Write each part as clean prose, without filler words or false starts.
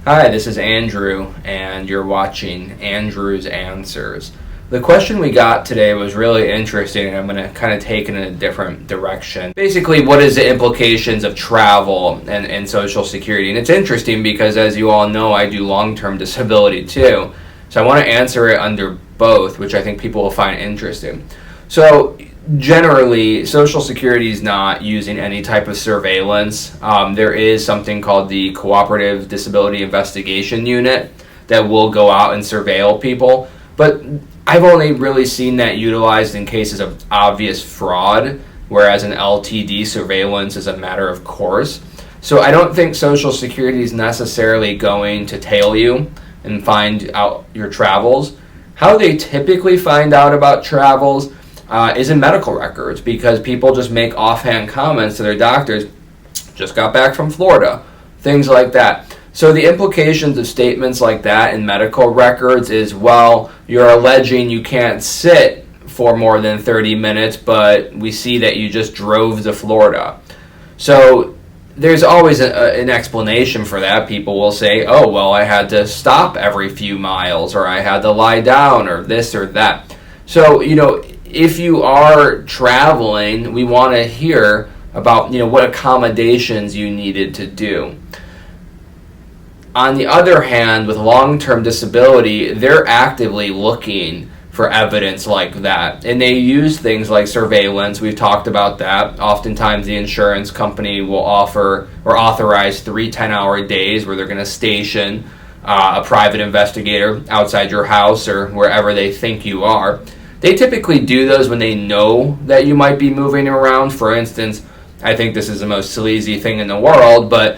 Hi, this is Andrew, and you're watching Andrew's Answers. The question we got today was really interesting, and I'm going to kind of take it in a different direction. Basically, what is the implications of travel and Social Security? And it's interesting because, as you all know, I do long-term disability too. So I want to answer it under both, which I think people will find interesting. So generally, Social Security is not using any type of surveillance. There is something called the Cooperative Disability Investigation Unit that will go out and surveil people. But I've only really seen that utilized in cases of obvious fraud, whereas an LTD surveillance is a matter of course. So I don't think Social Security is necessarily going to tail you and find out your travels. How they typically find out about travels is in medical records, because people just make offhand comments to their doctors, just got back from Florida, things like that. So the implications of statements like that in medical records is, well, you're alleging you can't sit for more than 30 minutes, but we see that you just drove to Florida. So there's always an explanation for that. People will say, oh, well, I had to stop every few miles, or I had to lie down, or this or that. So, if you are traveling, we want to hear about, what accommodations you needed to do. On the other hand, with long-term disability, they're actively looking for evidence like that. And they use things like surveillance. We've talked about that. Oftentimes the insurance company will offer or authorize 3 10-hour days where they're going to station a private investigator outside your house or wherever they think you are. They typically do those when they know that you might be moving around. For instance, I think this is the most sleazy thing in the world, but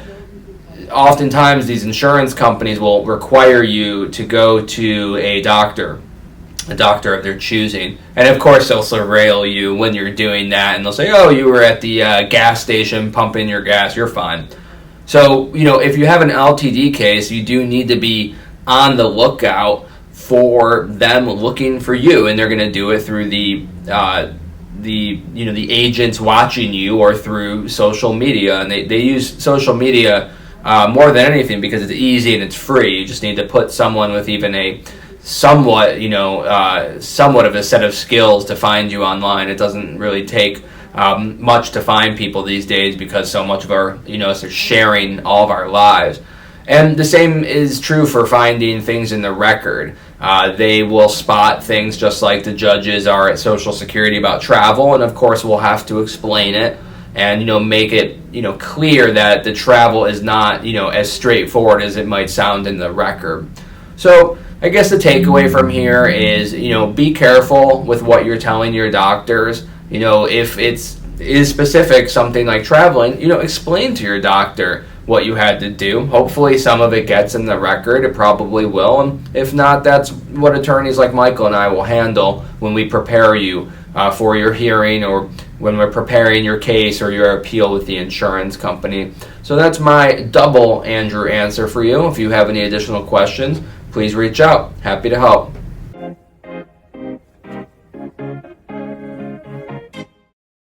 oftentimes these insurance companies will require you to go to a doctor of their choosing. And of course they'll surveil you when you're doing that, and they'll say, oh, you were at the gas station pumping your gas, you're fine. So, if you have an LTD case, you do need to be on the lookout for them looking for you, and they're going to do it through the agents watching you or through social media. And they use social media more than anything because it's easy and it's free. You just need to put someone with even a somewhat of a set of skills to find you online. It doesn't really take much to find people these days because so much of our, they're sharing all of our lives. And the same is true for finding things in the record. They will spot things just like the judges are at Social Security about travel, and of course we'll have to explain it and make it clear that the travel is not as straightforward as it might sound in the record. So I guess the takeaway from here is be careful with what you're telling your doctors. If is specific, something like traveling, explain to your doctor what you had to do. Hopefully some of it gets in the record. It probably will. And if not, that's what attorneys like Michael and I will handle when we prepare you for your hearing, or when we're preparing your case or your appeal with the insurance company. So that's my double Andrew answer for you. If you have any additional questions, please reach out. Happy to help.